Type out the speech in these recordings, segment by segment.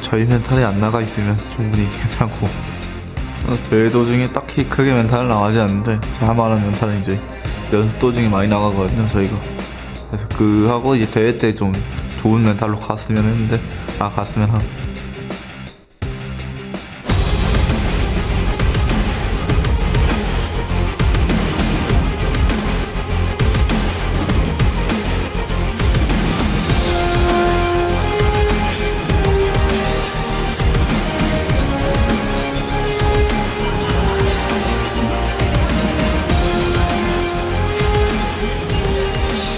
저희 멘탈이 안 나가 있으면 충분히 괜찮고 대회 도중에 딱히 크게 멘탈은 나가지 않는데 제가 말하는 멘탈은 이제 연습 도중에 많이 나가거든요 저희가. 그래서 그하고 이제 대회 때 좀 좋은 멘탈로 갔으면 했는데 갔으면 하고.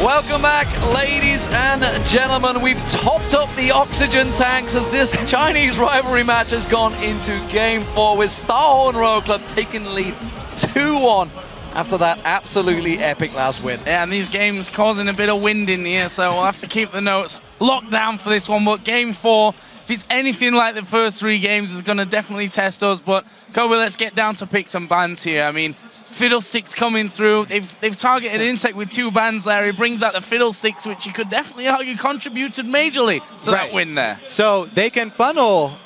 Welcome back, ladies and gentlemen. We've topped up the oxygen tanks as this Chinese rivalry match has gone into Game 4 with Starhorn Royal Club taking the lead 2-1 after that absolutely epic last win. Yeah, and these games causing a bit of wind in here, so we'll have to keep the notes locked down for this one. But Game 4, if it's anything like the first 3 games, is going to definitely test us. But Kobe, let's get down to pick some bans here. I mean, Fiddlesticks coming through. They've targeted InSec with 2 bans there. He brings out the Fiddlesticks, which you could definitely argue contributed majorly to that win there. So they can funnel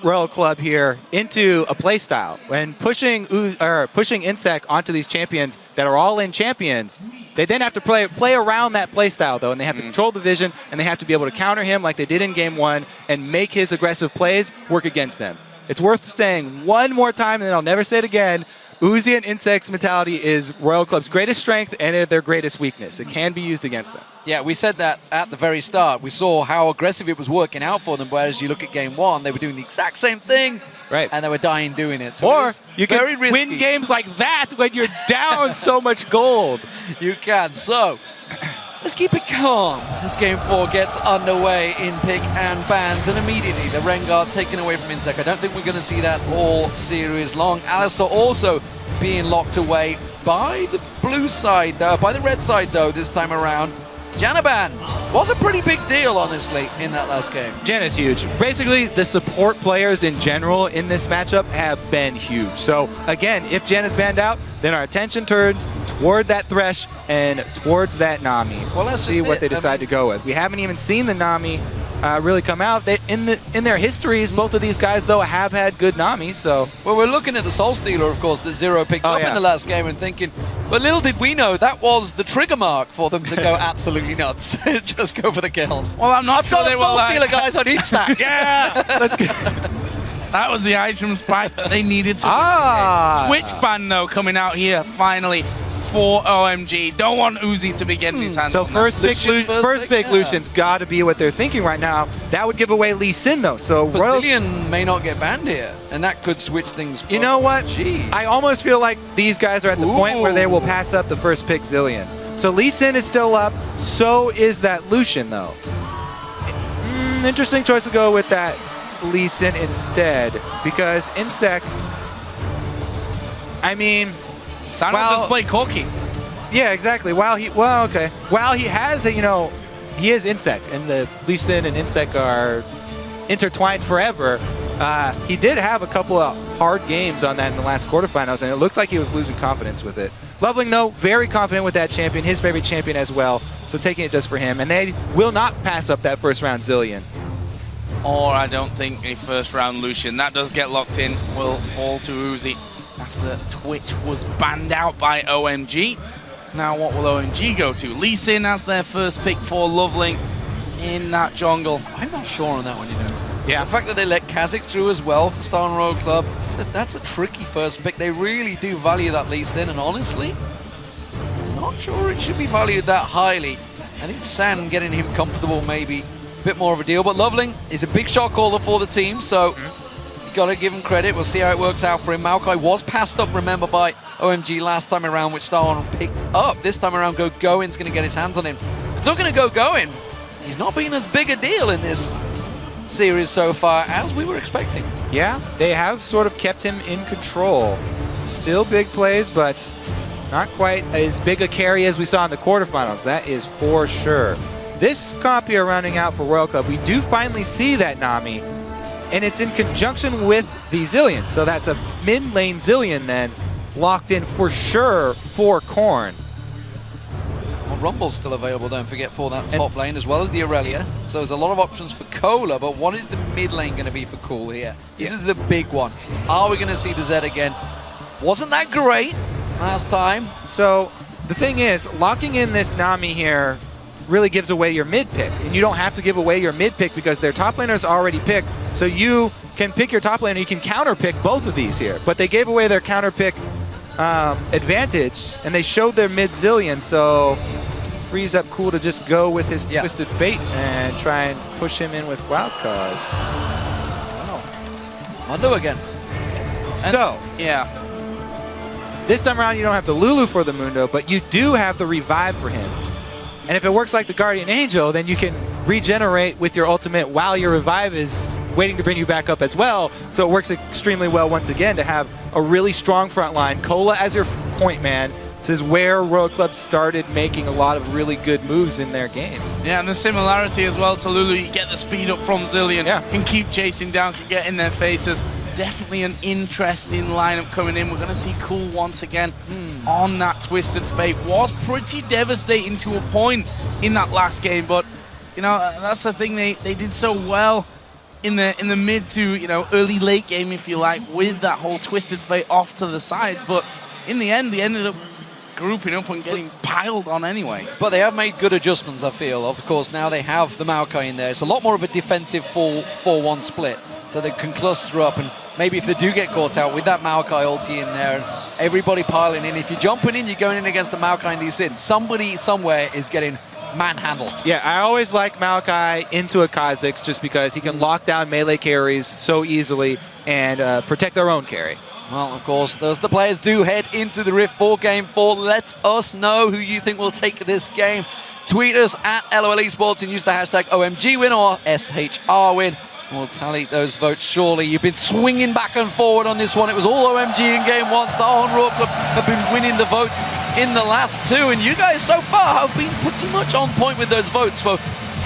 Royal Club here into a playstyle. When pushing InSec onto these champions that are all-in champions, they then have to play around that playstyle, though, and they have to control the vision, and they have to be able to counter him like they did in Game 1 and make his aggressive plays work against them. It's worth saying one more time, and then I'll never say it again. Uzi and InSec's mentality is Royal Club's greatest strength and their greatest weakness. It can be used against them. Yeah, we said that at the very start. We saw how aggressive it was working out for them, whereas you look at Game 1, they were doing the exact same thing, right? And they were dying doing it. So or you can win games like that when you're down so much gold. You can. So let's keep it calm as Game 4 gets underway in pick and bans, and immediately the Rengar taken away from InSec. I don't think we're going to see that all series long. Alistair also being locked away by the blue side, by the red side though this time around. Janaban was a pretty big deal, honestly, in that last game. Jian is huge. Basically, the support players in general in this matchup have been huge. So again, if Jian is banned out, then our attention turns toward that Thresh and towards that Nami. Well, let's see what they decide to go with. We haven't even seen the Nami really come out. In their histories, both of these guys, though, have had good Namis, so... Well, we're looking at the Soul Stealer, of course, that Zero picked up in the last game and thinking, but little did we know that was the trigger mark for them to go absolutely nuts. Just go for the kills. Well, I'm not sure they were Soul Stealer guys on each stack. Yeah! Let's go. That was the items pack they needed to Twitch ban, though, coming out here, finally, for OMG. Don't want Uzi to be getting his hands so on first pick Lucian's got to be what they're thinking right now. That would give away Lee Sin, though. So Brazilian may not get banned here, and that could switch things. You know what? I almost feel like these guys are at the point where they will pass up the first pick Zillion. So Lee Sin is still up. So is that Lucian, though. Interesting choice to go with that Lee Sin instead, because InSec, I mean, Sano just play Corky. Yeah, exactly. While he has a, he is InSec, and the Lee Sin and InSec are intertwined forever. He did have a couple of hard games on that in the last quarterfinals, and it looked like he was losing confidence with it. LoveLing, though, very confident with that champion, his favorite champion as well, so taking it just for him. And they will not pass up that first round Zillion. Or I don't think a first round Lucian. That does get locked in, will fall to Uzi after Twitch was banned out by OMG. Now what will OMG go to? Lee Sin as their first pick for LoveLing in that jungle. I'm not sure on that one, Yeah. The fact that they let Kha'Zix through as well for Starhorn Royal Club, that's a tricky first pick. They really do value that Lee Sin, and honestly, I'm not sure it should be valued that highly. I think San getting him comfortable maybe a bit more of a deal, but LoveLing is a big shot caller for the team, so you got to give him credit. We'll see how it works out for him. Maokai was passed up, remember, by OMG last time around, which Starhorn picked up. This time around, Gogoing's going to get his hands on him. Talking to Gogoing, he's not been as big a deal in this series so far as we were expecting. Yeah, they have sort of kept him in control. Still big plays, but not quite as big a carry as we saw in the quarterfinals. That is for sure. This copy are rounding out for Royal Club. We do finally see that Nami, and it's in conjunction with the Zillion. So that's a mid-lane Zillion then, locked in for sure for Korn. Well, Rumble's still available, don't forget, for that top lane, as well as the Aurelia. So there's a lot of options for Cola, but what is the mid lane going to be for Cool here? This is the big one. Are we going to see the Zed again? Wasn't that great last time? So the thing is, locking in this Nami here really gives away your mid pick. And you don't have to give away your mid pick because their top laner is already picked. So you can pick your top laner, you can counter pick both of these here. But they gave away their counter pick advantage, and they showed their mid Zillion, so frees up Cool to just go with his Twisted Fate and try and push him in with wild cards. Oh. Mundo again. So, this time around you don't have the Lulu for the Mundo, but you do have the revive for him. And if it works like the Guardian Angel, then you can regenerate with your ultimate while your revive is waiting to bring you back up as well. So it works extremely well once again to have a really strong front line. Cola as your point man. This is where Royal Club started making a lot of really good moves in their games. Yeah, and the similarity as well to Lulu, you get the speed up from Zillion, can keep chasing down, can get in their faces. Definitely an interesting lineup coming in. We're going to see Cool once again on that Twisted Fate. Was pretty devastating to a point in that last game, but you know, that's the thing, they did so well in the mid to, you know, early late game, if you like, with that whole Twisted Fate off to the sides, but in the end they ended up grouping up and getting piled on anyway. But they have made good adjustments, I feel. Of course, now they have the Maokai in there. It's a lot more of a defensive 4-1 split, so they can cluster up, and maybe if they do get caught out with that Maokai ulti in there, and everybody piling in, if you're jumping in, you're going in against the Maokai and Lee Sin. Somebody somewhere is getting manhandled. Yeah, I always like Maokai into a Kha'Zix just because he can lock down melee carries so easily and protect their own carry. Well, of course, those the players do head into the Rift for Game 4. Let us know who you think will take this game. Tweet us at LOL Esports and use the hashtag OMG win or SHR win. We'll tally those votes surely. You've been swinging back and forward on this one. It was all OMG in Game 1. Star and Royal Club have been winning the votes in the last two, and you guys so far have been pretty much on point with those votes. So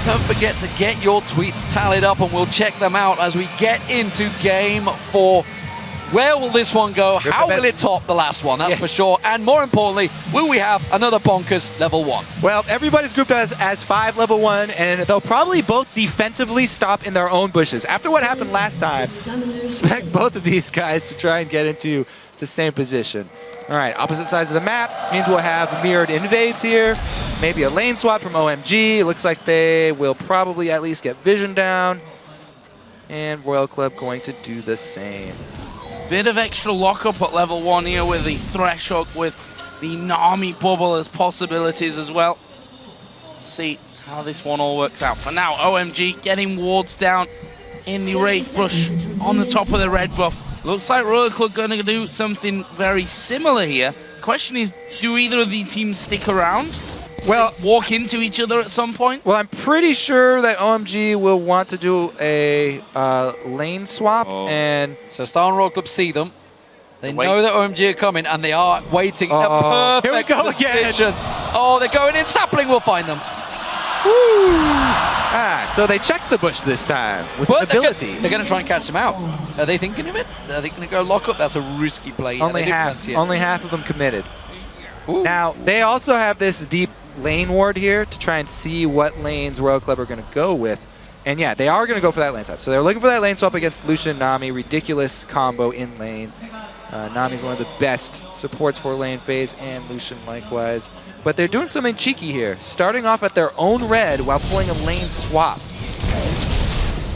don't forget to get your tweets tallied up, and we'll check them out as we get into Game 4. Where will this one go? How will it top the last one? That's for sure. And more importantly, will we have another bonkers level 1? Well, everybody's grouped as 5 level 1, and they'll probably both defensively stop in their own bushes. After what happened last time, expect both of these guys to try and get into the same position. All right, opposite sides of the map means we'll have mirrored invades here. Maybe a lane swap from OMG. It looks like they will probably at least get vision down. And Royal Club going to do the same. Bit of extra lockup at level 1 here with the Threshold, with the Nami bubble as possibilities as well. See how this one all works out. For now, OMG getting wards down in the Wraith Rush on the top of the red buff. Looks like Royal Club going to do something very similar here. Question is, do either of the teams stick around? Well, walk into each other at some point? Well, I'm pretty sure that OMG will want to do a lane swap. And so Star and Royal Club see them. They know that OMG are coming, and they are waiting. A perfect position. Oh, they're going in. Sapling will find them. So they checked the bush this time with ability. They're going to try and catch them out. Are they thinking of it? Are they going to go lock up? That's a risky play. Only half of them committed. Now, they also have this deep lane ward here to try and see what lanes Royal Club are going to go with. And yeah, they are going to go for that lane swap. So they're looking for that lane swap against Lucian and Nami. Ridiculous combo in lane. Nami's one of the best supports for lane phase, and Lucian likewise. But they're doing something cheeky here, starting off at their own red while pulling a lane swap.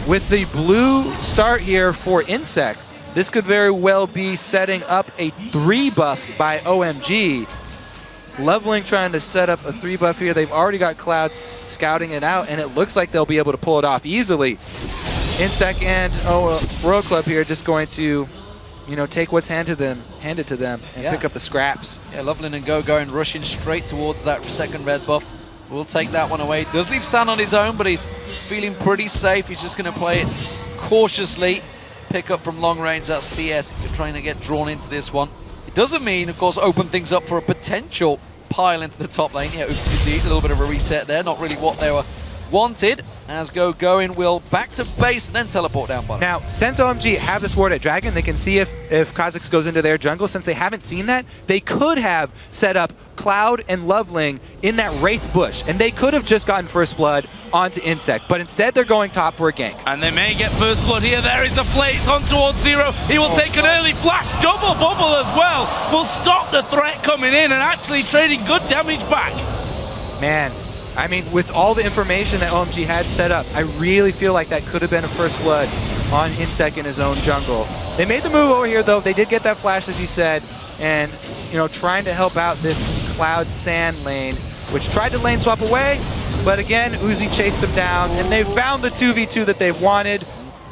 With the blue start here for InSec, this could very well be setting up a 3 buff by OMG. LoveLing trying to set up a 3 buff here. They've already got Cloud scouting it out, and it looks like they'll be able to pull it off easily. InSec and Royal Club here just going to, you know, take what's handed to them, and pick up the scraps. Yeah, LoveLing and Gogoing rushing straight towards that second red buff. We'll take that one away. Does leave San on his own, but he's feeling pretty safe. He's just going to play it cautiously. Pick up from long range, that's CS. If you're trying to get drawn into this one. It doesn't mean, of course, open things up for a potential pile into the top lane. Yeah, oops, indeed, a little bit of a reset there. Not really what they were wanted. as Gogoing will back to base and then teleport down bottom. Now, since OMG have this ward at Dragon, they can see if Kha'Zix goes into their jungle. Since they haven't seen that, they could have set up Cloud and LoveLing in that Wraith bush, and they could have just gotten First Blood onto InSec, but instead they're going top for a gank. And they may get First Blood here. There is a Flaze on towards Zero. He will take an early flash. Double bubble as well. Will stop the threat coming in and actually trading good damage back. Man, I mean, with all the information that OMG had set up, I really feel like that could have been a First Blood on InSec in his own jungle. They made the move over here, though. They did get that flash, as you said, and, you know, trying to help out this Cloud Sand lane, which tried to lane swap away, but again, Uzi chased them down, and they found the 2v2 that they wanted.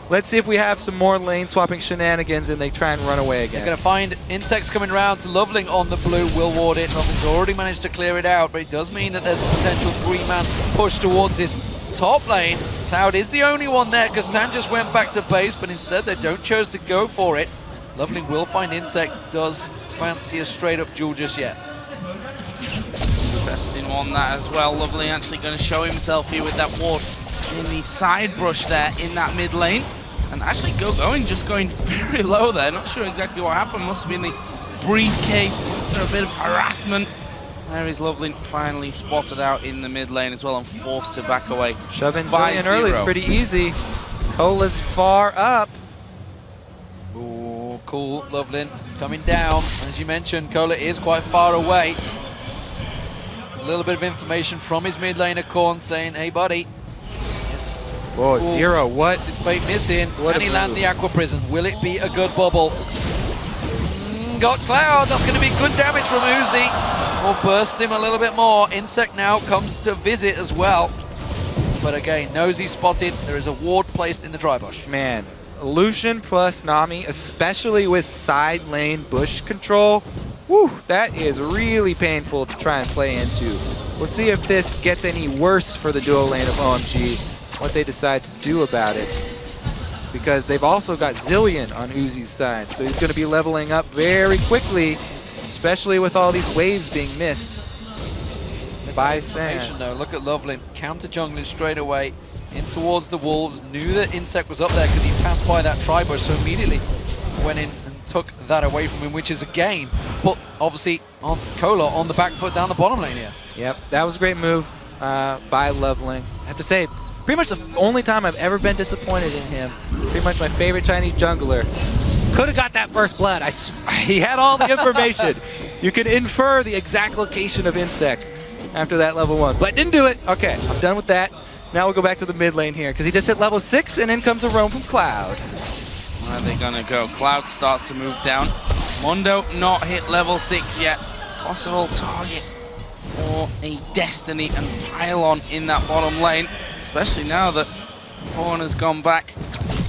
Let's see if we have some more lane swapping shenanigans and they try and run away again. They're going to find InSec's coming around to LoveLing on the blue, will ward it. LoveLing's already managed to clear it out, but it does mean that there's a potential 3-man push towards this top lane. Cloud is the only one there because San just went back to base, but instead they don't chose to go for it. LoveLing will find InSec, does fancy a straight up duel just yet. Interesting one that as well. LoveLing actually going to show himself here with that ward in the side brush there in that mid lane. And actually Gogoing just going very low there. Not sure exactly what happened. Must have been the briefcase. After a bit of harassment. There is LoveLing finally spotted out in the mid lane as well and forced to back away. Shoving Zillion early is pretty easy. Cola's far up. Ooh, cool. LoveLing coming down. As you mentioned, Cola is quite far away. A little bit of information from his mid laner Korn saying, hey buddy. Yes. Whoa, Ooh. Zero, what? Fate missing. What Can he a land move. the Aqua Prison? Will it be a good bubble? Got Cloud. That's going to be good damage from Uzi. We'll burst him a little bit more. InSec now comes to visit as well. But again, Nosy spotted. There is a ward placed in the dry bush. Man, Lucian plus Nami, especially with side lane bush control, whew, that is really painful to try and play into. We'll see if this gets any worse for the duo lane of OMG, what they decide to do about it. Because they've also got Zillion on Uzi's side, so he's going to be leveling up very quickly, especially with all these waves being missed by Sam. Though. Look at LoveLing counter jungling straight away in towards the wolves. Knew that InSec was up there because he passed by that tri-bush, so immediately went in and took that away from him, which is a gain. But obviously on Cola on the back foot down the bottom lane here. Yep, that was a great move by LoveLing. I have to say, pretty much the only time I've ever been disappointed in him. Pretty much my favorite Chinese jungler. Could have got that First Blood. He had all the information. You could infer the exact location of InSec after that level 1, but didn't do it. Okay, I'm done with that. Now we'll go back to the mid lane here because he just hit level 6 and in comes a roam from Cloud. Where are they gonna go? Cloud starts to move down. Mondo not hit level 6 yet. Possible target for a Destiny and Pylon in that bottom lane, especially now that Horn has gone back.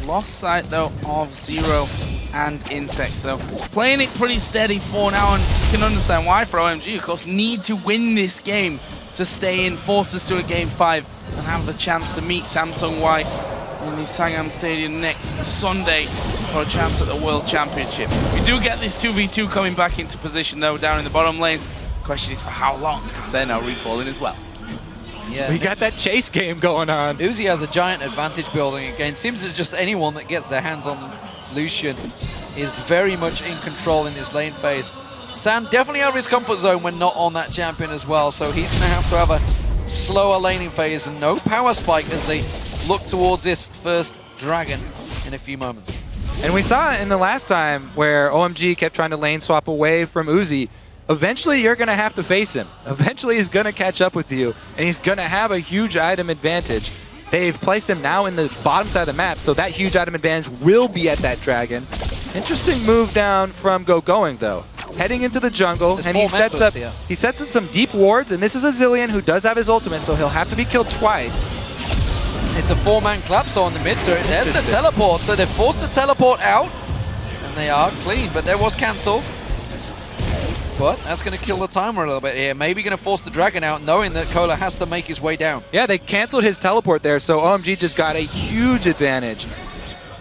Lost sight though of Zero and InSec, so playing it pretty steady for now, and you can understand why for OMG, of course, need to win this game to stay in, force us to a game 5 and have the chance to meet Samsung White in the Sangam Stadium next Sunday for a chance at the World Championship. We do get this 2v2 coming back into position though down in the bottom lane. The question is for how long, because they're now recalling as well. Yeah, We got that chase game going on. Uzi has a giant advantage building again. Seems that just anyone that gets their hands on Lucian is very much in control in his lane phase. San definitely out of his comfort zone when not on that champion as well, so he's going to have a slower laning phase and no power spike as they look towards this first dragon in a few moments. And we saw it in the last time where OMG kept trying to lane swap away from Uzi. Eventually, you're going to have to face him. Eventually, he's going to catch up with you, and he's going to have a huge item advantage. They've placed him now in the bottom side of the map, so that huge item advantage will be at that dragon. Interesting move down from Gogoing, though. Heading into the jungle, There's and he sets up some deep wards, and this is a Zillion who does have his ultimate, so he'll have to be killed twice. It's a 4-man collapse on the mid turret. There's the teleport, so they've forced the teleport out, and they are clean, but there was cancel. But that's going to kill the timer a little bit here. Maybe going to force the dragon out, knowing that Cola has to make his way down. Yeah, they canceled his teleport there, so OMG just got a huge advantage.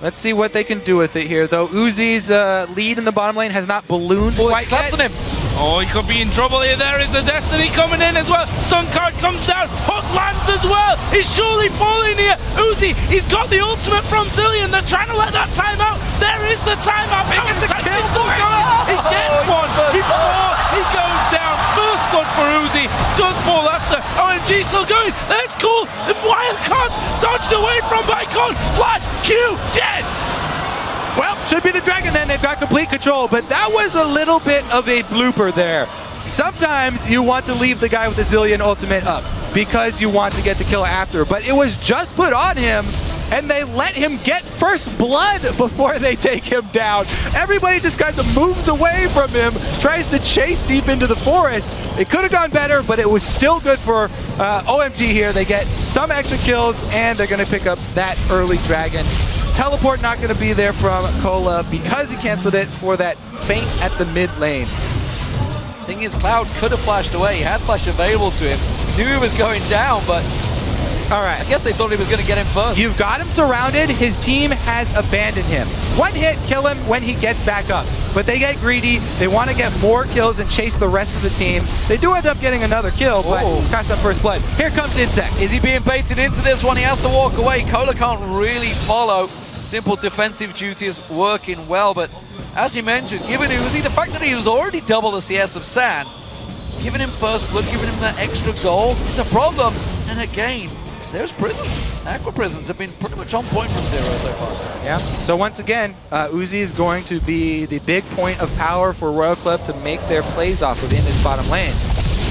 Let's see what they can do with it here, though. Uzi's lead in the bottom lane has not ballooned quite yet. Collapse on him. Oh, he could be in trouble here. There is a Destiny coming in as well. Sun card comes down. Hook lands as well. He's surely falling here. Uzi, he's got the ultimate from Zillion. They're trying to let that time out. There is the timeout. He gets the kill for it. He gets one. He goes down. First blood for Uzi. Does fall after. OMG still going. That's cool. And Wildcard dodged away from Bicon. Flash. Q. Dead. Well, should be the Dragon then. They've got complete control, but that was a little bit of a blooper there. Sometimes you want to leave the guy with the Zillion ultimate up because you want to get the kill after, but it was just put on him and they let him get first blood before they take him down. Everybody just kind of moves away from him, tries to chase deep into the forest. It could have gone better, but it was still good for OMG here. They get some extra kills and they're gonna pick up that early Dragon. Teleport not going to be there from Cola because he canceled it for that feint at the mid lane. Thing is, Cloud could have flashed away. He had flash available to him. Knew he was going down, but All right. I guess they thought he was going to get him first. You've got him surrounded. His team has abandoned him. One hit, kill him when he gets back up. But they get greedy. They want to get more kills and chase the rest of the team. They do end up getting another kill, but cost that first blood. Here comes InSec. Is he being baited into this one? He has to walk away. Cola can't really follow. Simple defensive duty is working well, but as you mentioned, given Uzi, the fact that he was already double the CS of San, giving him first blood, giving him that extra goal, it's a problem. And again, there's prisons. Aqua prisons have been pretty much on point from zero so far. Yeah. So once again, Uzi is going to be the big point of power for Royal Club to make their plays off within this bottom lane.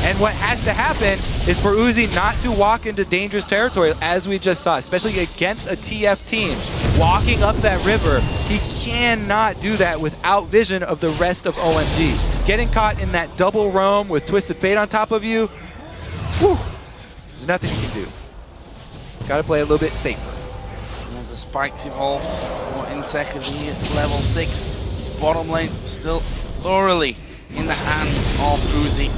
And what has to happen is for Uzi not to walk into dangerous territory, as we just saw, especially against a TF team. Walking up that river, he cannot do that without vision of the rest of OMG. Getting caught in that double roam with Twisted Fate on top of you, whew, there's nothing you can do. Got to play a little bit safer. As the spikes evolved for InSec as he hits level 6. His bottom lane still thoroughly in the hands of Uzi.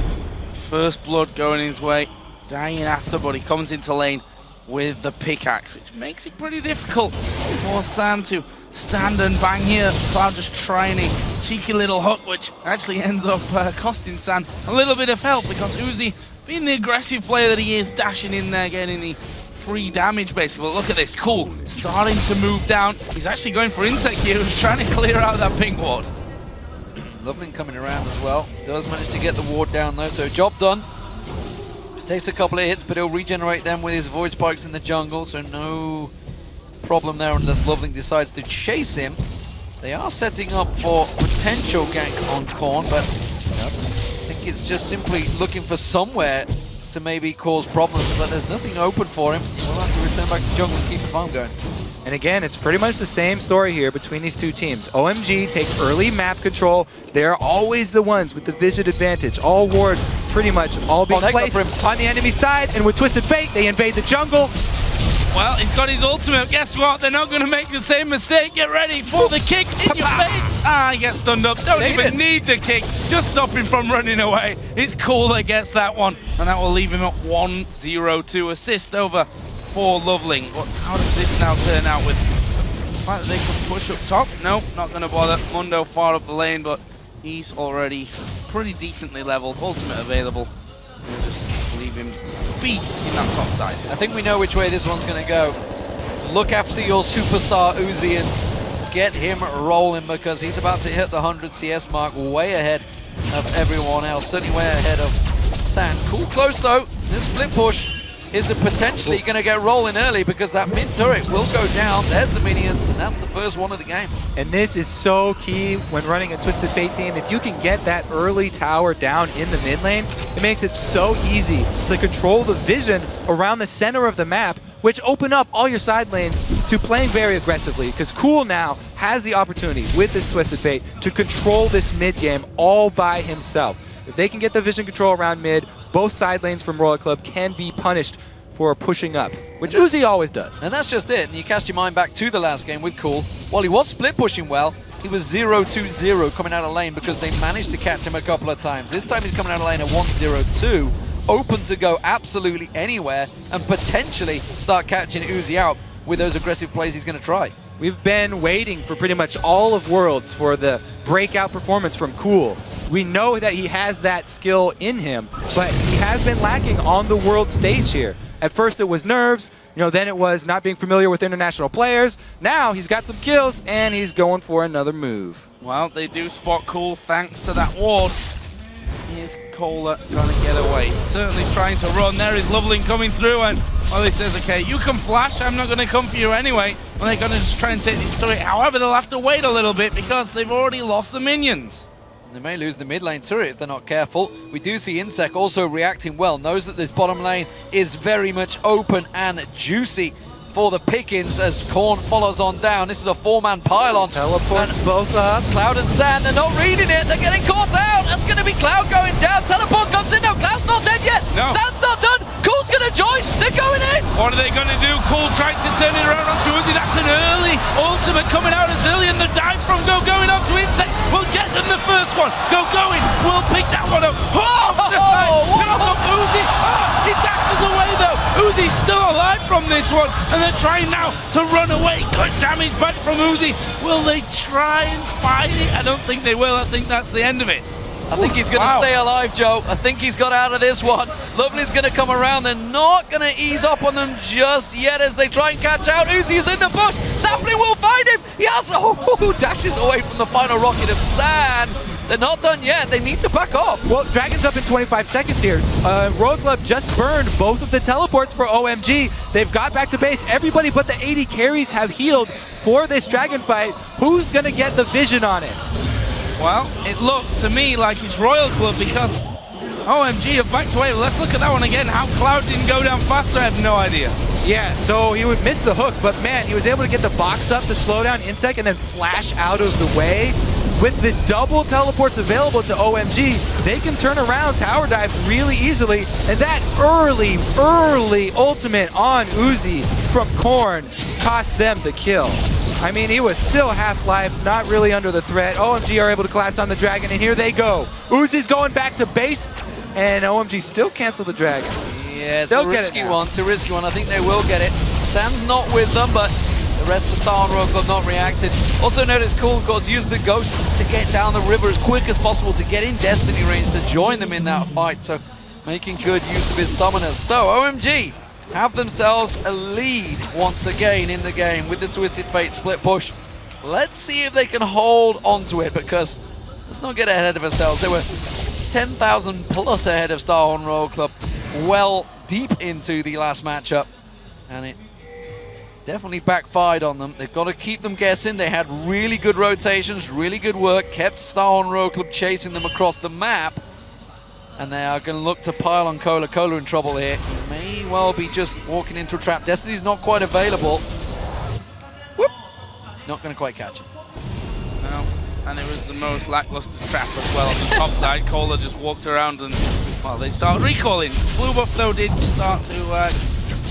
First blood going his way, dying after, but he comes into lane with the pickaxe, which makes it pretty difficult for San to stand and bang here. Cloud just trying a cheeky little hook, which actually ends up costing San a little bit of help because Uzi, being the aggressive player that he is, dashing in there, getting the free damage basically. But look at this, cool, starting to move down. He's actually going for InSec here, who's trying to clear out that pink ward. LoveLing coming around as well. Does manage to get the ward down though, so job done. Takes a couple of hits, but he'll regenerate them with his void spikes in the jungle, so no problem there unless LoveLing decides to chase him. They are setting up for potential gank on Korn, but I think it's just simply looking for somewhere to maybe cause problems, but there's nothing open for him. We'll have to return back to jungle and keep the farm going. And again, it's pretty much the same story here between these two teams. OMG take early map control. They're always the ones with the vision advantage. All wards pretty much all being placed on the enemy side, and with Twisted Fate, they invade the jungle. Well, he's got his ultimate. Guess what? They're not going to make the same mistake. Get ready for the kick in your face. Ah, he gets stunned up. Don't even need the kick. Just stop him from running away. It's cool that gets that one. And that will leave him at 1-0-2 assist over for LoveLing. But how does this now turn out with the fact that they can push up top? Nope, not going to bother. Mundo far up the lane, but he's already pretty decently leveled. Ultimate available. We'll just leave him be in that top side. I think we know which way this one's going to go. So look after your superstar Uzi and get him rolling because he's about to hit the 100 CS mark way ahead of everyone else. Certainly way ahead of San. Cool close though. This split push is potentially going to get rolling early because that mid turret will go down. There's the minions, and that's the first one of the game. And this is so key when running a Twisted Fate team. If you can get that early tower down in the mid lane, it makes it so easy to control the vision around the center of the map, which open up all your side lanes to playing very aggressively, because Cool now has the opportunity with this Twisted Fate to control this mid game all by himself. If they can get the vision control around mid, both side lanes from Royal Club can be punished for pushing up, which Uzi always does. And that's just it. And you cast your mind back to the last game with Cool. While he was split pushing well, he was 0-2-0 coming out of lane because they managed to catch him a couple of times. This time he's coming out of lane at 1-0-2, open to go absolutely anywhere and potentially start catching Uzi out with those aggressive plays he's going to try. We've been waiting for pretty much all of Worlds for the breakout performance from Cool. We know that he has that skill in him, but he has been lacking on the world stage here. At first it was nerves, then it was not being familiar with international players. Now he's got some kills and he's going for another move. Well, they do spot Cool thanks to that ward. Is Cola gonna get away? Certainly trying to run. There is LoveLing coming through, and well, he says, okay, you can flash, I'm not gonna come for you anyway. And they're gonna just try and take this turret. However, they'll have to wait a little bit because they've already lost the minions. They may lose the mid lane turret if they're not careful. We do see InSec also reacting well, knows that this bottom lane is very much open and juicy for the pickings as Korn follows on down. This is a 4-man pylon. Teleports both up. Cloud and Sand, they're not reading it. They're getting caught out. That's going to be Cloud going down. Teleport comes in. No, Cloud's not dead yet. No. Sand's not done. Cool's going to join. They're going in. What are they going to do? Cool tries to turn it around onto Uzi. That's an early ultimate coming out of Zillion. The dive from Gogoing onto InSec will get them the first one. Gogoing will pick that one up. Pick up Uzi. He dashes away though. Uzi's still alive from this one. And they're trying now to run away. Good damage back from Uzi. Will they try and fight it? I don't think they will. I think that's the end of it. I think he's going to stay alive, Joe. I think he's got out of this one. LoveLing's going to come around. They're not going to ease up on them just yet as they try and catch out. Uzi is in the bush. Sapling will find him. He has dashes away from the final rocket of Sand. They're not done yet. They need to back off. Well, Dragon's up in 25 seconds here. Road Club just burned both of the teleports for OMG. They've got back to base. Everybody but the 80 carries have healed for this Dragon fight. Who's going to get the vision on it? Well, it looks to me like it's Royal Club because OMG have backed away. Well, let's look at that one again. How Cloud didn't go down faster, I have no idea. Yeah, so he would miss the hook, but man, he was able to get the box up to slow down InSec and then flash out of the way. With the double teleports available to OMG, they can turn around tower dive really easily, and that early ultimate on Uzi from Korn cost them the kill. I mean, he was still half-life, not really under the threat. OMG are able to collapse on the Dragon, and here they go. Uzi's going back to base, and OMG still cancel the Dragon. Yeah, it's a risky one. It's a risky one. I think they will get it. Sand's not with them, but the rest of Star and Royal Club not reacted. Also notice Cool, of course, used the Ghost to get down the river as quick as possible to get in Destiny range to join them in that fight. So making good use of his summoners. So OMG have themselves a lead once again in the game with the Twisted Fate split push. Let's see if they can hold on to it, because let's not get ahead of ourselves. They were 10,000 plus ahead of Star and Royal Club well deep into the last matchup, and it definitely backfired on them. They've got to keep them guessing. They had really good rotations, really good work, kept Star and Royal Club chasing them across the map, and they are going to look to pile on Cola. Cola in trouble here. He may well be just walking into a trap. Destiny's not quite available. Whoop! Not going to quite catch it. No, and it was the most lackluster trap as well on the top side. Cola just walked around and, well, they started recalling. Blue buff, though, did start to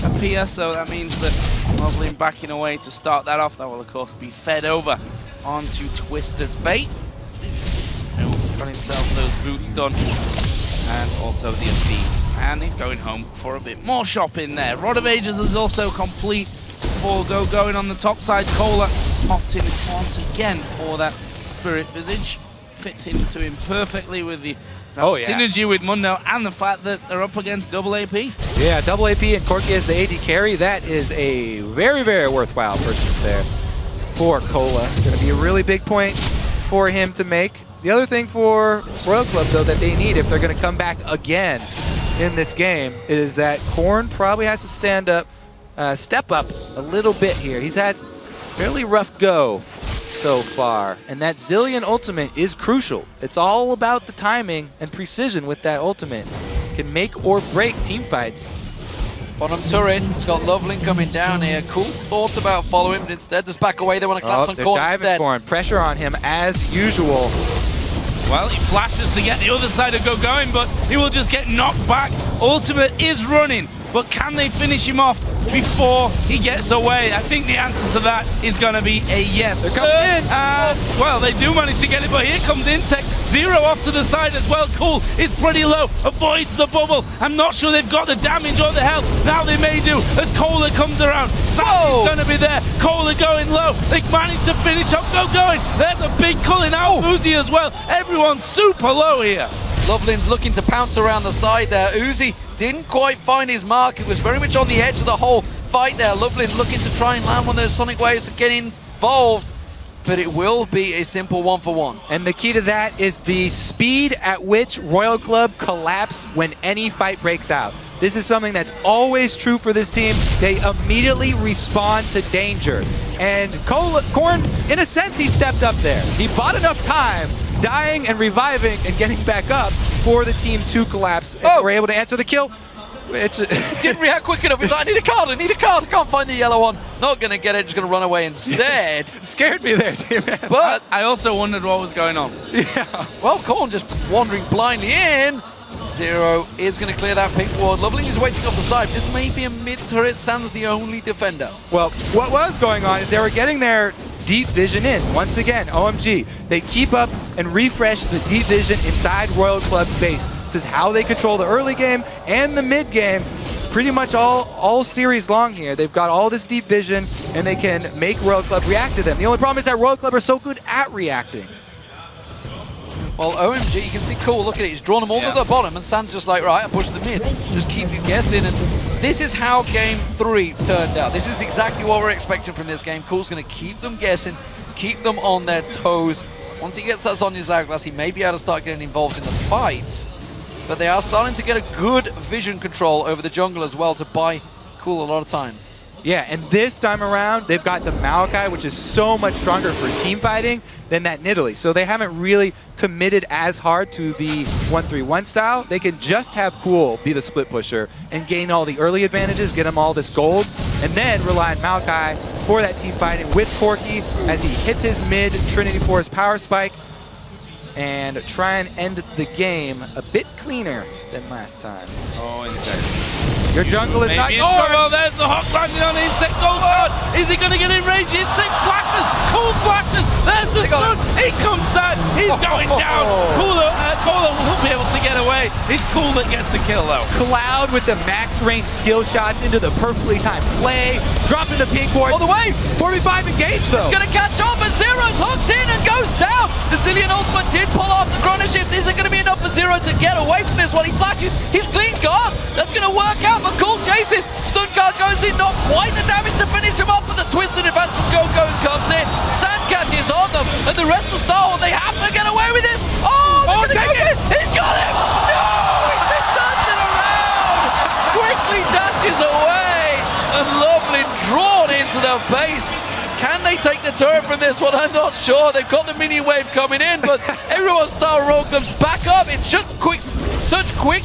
appear, so that means that LoveLing backing away to start that off. That will, of course, be fed over onto Twisted Fate. He's got himself those boots done, and also the feeds. And he's going home for a bit more shopping there. Rod of Ages is also complete for Gogoing on the top side. Cola opting once again for that Spirit Visage. Fits into him perfectly with the synergy with Mundo and the fact that they're up against double AP. Yeah, double AP and Corki as the AD carry. That is a very, very worthwhile purchase there for Cola. Going to be a really big point for him to make. The other thing for Royal Club, though, that they need if they're going to come back again in this game is that Korn probably has to step up a little bit here. He's had a fairly rough go so far, and that Zillion ultimate is crucial. It's all about the timing and precision with that ultimate. Can make or break team fights. Bottom turret, it's got LoveLing coming down here. Cool thoughts about following, but instead just back away. They want to collapse on Korn instead. Korn. Pressure on him as usual. Well, he flashes to get the other side of Gogoing, but he will just get knocked back. Ultimate is running, but can they finish him off before he gets away? I think the answer to that is going to be a yes. They're coming in. Well, they do manage to get it, but here comes InSec. Zero off to the side as well. Cool is pretty low, avoids the bubble. I'm not sure they've got the damage or the health. Now they may do as Kohler comes around. Sam's going to be there. Kohler going low. They managed to finish up Gogoing. There's a big culling out. Uzi as well. Everyone's super low here. LoveLing's looking to pounce around the side there. Uzi didn't quite find his mark. It was very much on the edge of the whole fight there. LoveLing looking to try and land one of those sonic waves to get involved, but it will be a simple 1-for-1. And the key to that is the speed at which Royal Club collapse when any fight breaks out. This is something that's always true for this team. They immediately respond to danger. And Korn, in a sense, he stepped up there. He bought enough time, dying and reviving and getting back up for the team to collapse. And they were able to answer the kill. Didn't react quick enough. He's like, I need a card, I can't find the yellow one. Not gonna get it, just gonna run away instead. Scared me there, team. But I also wondered what was going on. Yeah. Well, Korn just wandering blindly in. Zero is going to clear that pick ward. LoveLing is waiting off the side. This may be a mid-turret. Sam's the only defender. Well, what was going on is they were getting their deep vision in. Once again, OMG. They keep up and refresh the deep vision inside Royal Club's base. This is how they control the early game and the mid game. Pretty much all series long here. They've got all this deep vision and they can make Royal Club react to them. The only problem is that Royal Club are so good at reacting. Well, OMG, you can see Cool, look at it, he's drawn them all to the bottom, and Sam's just like, right, I push them in. Just keep you guessing, and this is how Game 3 turned out. This is exactly what we're expecting from this game. Cool's going to keep them guessing, keep them on their toes. Once he gets that Sonya's hourglass, he may be able to start getting involved in the fights, but they are starting to get a good vision control over the jungle as well to buy Cool a lot of time. Yeah, and this time around, they've got the Maokai, which is so much stronger for team fighting than that Nidalee. So they haven't really committed as hard to the 1-3-1 style. They can just have Cool be the split pusher and gain all the early advantages, get him all this gold, and then rely on Maokai for that team fighting with Corki as he hits his mid Trinity Force power spike and try and end the game a bit cleaner than last time. Oh, InSec. Your jungle is not yours! Oh, there's the hot landing on InSec. Oh god, is he going to get in range? InSec flashes, Cool flashes, there's the stun, he comes out, he's going down. Kohler will be able to get away. It's Cool that gets the kill though. Cloud with the max range skill shots into the perfectly timed play, dropping the pink ward. All the way! 45 engaged though. He's going to catch up, and Zero's hooked in and goes down. The Zillion ultimate did pull off the chrono shift. Is it going to be enough for Zero to get away from this while he flashes? He's clean guard. That's going to work out, but Cool chases. Stun guard goes in, not quite the damage to finish him off, but the twisted advance from Gogoing comes in. Sand catches on them, and the rest of Star Wars, they have to get away with this. Oh, they're going to go in. He's got him. No, he turns it around. Quickly dashes away, and LoveLing drawn into the base. Can they take the turret from this one? I'm not sure. They've got the mini wave coming in, but everyone's Star Roll comes back up. It's just such quick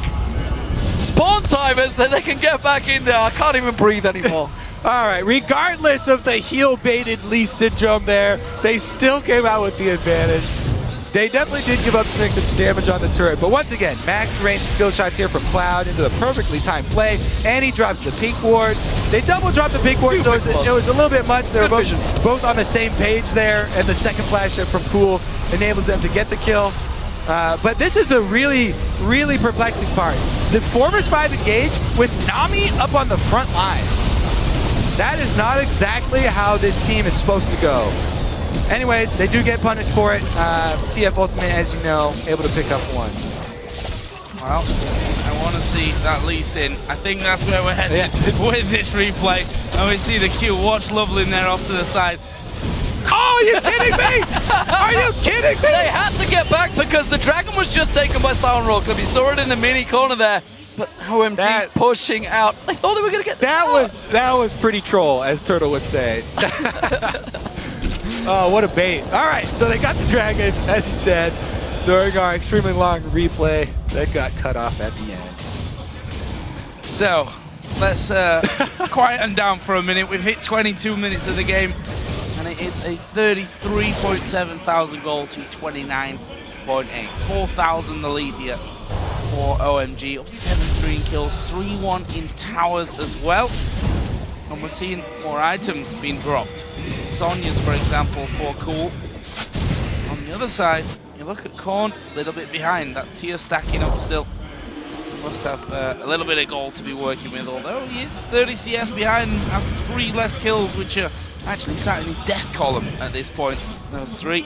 spawn timers that they can get back in there. I can't even breathe anymore. All right, regardless of the heel-baited Lee syndrome there, they still came out with the advantage. They definitely did give up some extra damage on the turret, but once again, max range skill shots here from Cloud into the perfectly timed play, and he drops the pink ward. They double dropped the pink ward, so it was a little bit much. They were both on the same page there, and the second flash hit from Cool enables them to get the kill. But this is the really, really perplexing part. The 4vs5 engage with Nami up on the front line. That is not exactly how this team is supposed to go. Anyway, they do get punished for it. TF Ultimate, as you know, able to pick up one. Well, I want to see that Lee Sin. I think that's where we're headed with this replay. And we see the Q. Watch LoveLing there off to the side. Oh, are you kidding me? Are you kidding me? They had to get back because the dragon was just taken by Star Roll Club. You saw it in the mini corner there. But OMG pushing out. They thought they were going to get that was pretty troll, as Turtle would say. Oh, what a bait. All right, so they got the dragon, as you said, during our extremely long replay that got cut off at the end. So, let's quieten down for a minute. We've hit 22 minutes of the game, and it is a 33.7 thousand goal to 29.8. 4,000 the lead here for OMG, up 7-3 in kills, 3-1 in towers as well. And we're seeing more items being dropped. Sonya's, for example, for Cool. On the other side, you look at Korn, a little bit behind. That tier stacking up still. Must have a little bit of gold to be working with, although he is 30 CS behind, has 3 less kills, which are actually sat in his death column at this point. Those 3.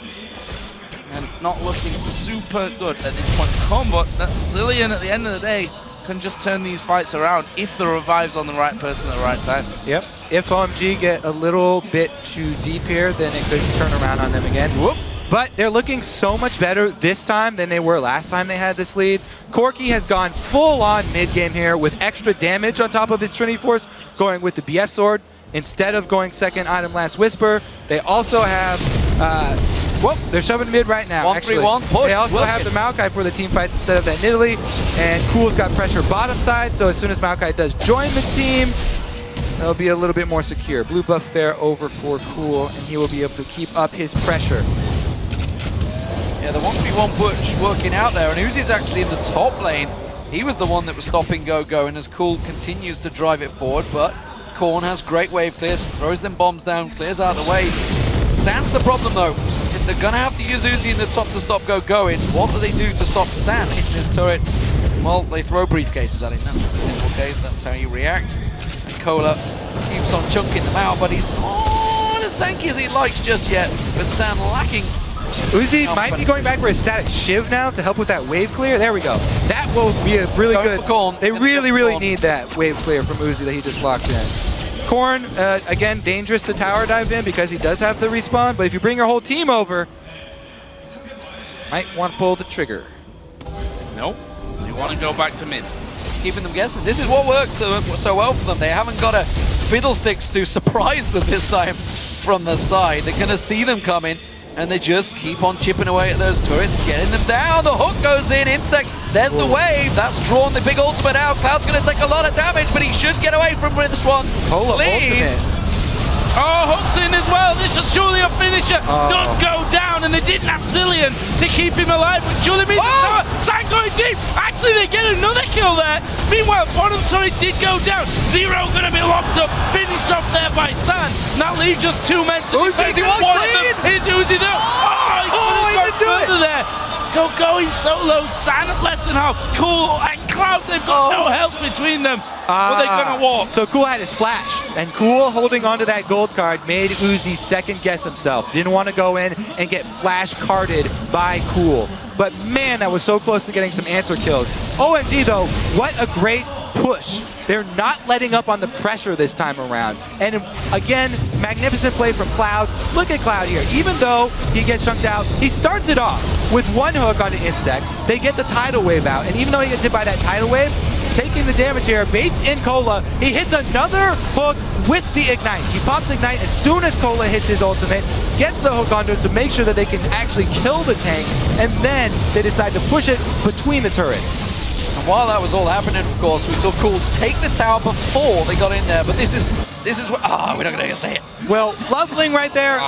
And not looking super good at this point to come, but that Zillion at the end of the day can just turn these fights around if the revive's on the right person at the right time. Yep. If OMG get a little bit too deep here, then it could turn around on them again. Whoop. But they're looking so much better this time than they were last time they had this lead. Corki has gone full on mid game here with extra damage on top of his Trinity Force, going with the BF sword instead of going second item Last Whisper. They also have, whoop, they're shoving mid right now. 1-3-1 push. They also have the Maokai for the team fights instead of that Nidalee. And Cool's got pressure bottom side, so as soon as Maokai does join the team, they'll be a little bit more secure. Blue buff there over for Cool, and he will be able to keep up his pressure. Yeah, the 1v1 push working out there, and Uzi's actually in the top lane. He was the one that was stopping Gogoing as Cool continues to drive it forward, but Korn has great wave clears, throws them bombs down, clears out the way. San's the problem though. If they're gonna have to use Uzi in the top to stop Gogoing, what do they do to stop San hitting his turret? Well, they throw briefcases at him. That's the simple case. That's how you react. And Cola keeps on chunking them out, but he's not as tanky as he likes just yet. But San lacking. Uzi might be going back for a static Shiv now to help with that wave clear. There we go. That will be a really good. They really need that wave clear from Uzi that he just locked in. Korn, again, dangerous to tower dive in because he does have the respawn, but if you bring your whole team over, might want to pull the trigger. Nope. They want to go back to mid. Keeping them guessing. This is what worked so well for them. They haven't got a fiddlesticks to surprise them this time from the side. They're going to see them coming, and they just keep on chipping away at those turrets, getting them down. The hook goes in. InSec, there's the wave. That's drawn the big ultimate out. Cloud's going to take a lot of damage, but he should get away from this one. Clean. Oh, hooked in as well. This is surely a finisher. Does go down, and they didn't have Zillion to keep him alive, but surely means San going deep. Actually, they get another kill there. Meanwhile, bottom turret did go down. Zero going to be locked up, finished off there by San. Now leave just 2 men to defend. One of them is Uzi though. He didn't do it there. Going solo, San at less than half. Cool and Cloud, they've got no help between them. But they're gonna walk. So Cool had his flash, and Cool holding onto that gold card made Uzi second guess himself. Didn't want to go in and get flash carded by Cool. But man, that was so close to getting some answer kills. OMG though, what a great push. They're not letting up on the pressure this time around. And again, magnificent play from Cloud. Look at Cloud here. Even though he gets chunked out, he starts it off with one hook onto InSec. They get the tidal wave out, and even though he gets hit by that tidal wave, taking the damage here, baits in Cola. He hits another hook with the Ignite. He pops Ignite as soon as Cola hits his ultimate, gets the hook onto it to make sure that they can actually kill the tank, and then they decide to push it between the turrets. And while that was all happening, of course, we saw Cool take the tower before they got in there, but this is what, we're not gonna say it. Well, LoveLing right there,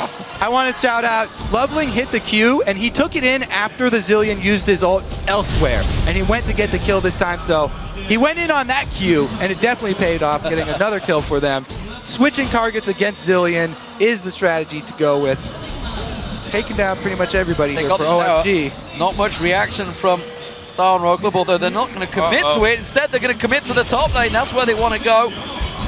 I want to shout out, LoveLing hit the Q, and he took it in after the Zillion used his ult elsewhere, and he went to get the kill this time, so he went in on that Q, and it definitely paid off, getting another kill for them. Switching targets against Zillion is the strategy to go with. Taking down pretty much everybody here for OMG. Not much reaction from Star and Rogue Club, although they're not going to commit to it. Instead, they're going to commit to the top lane. That's where they want to go.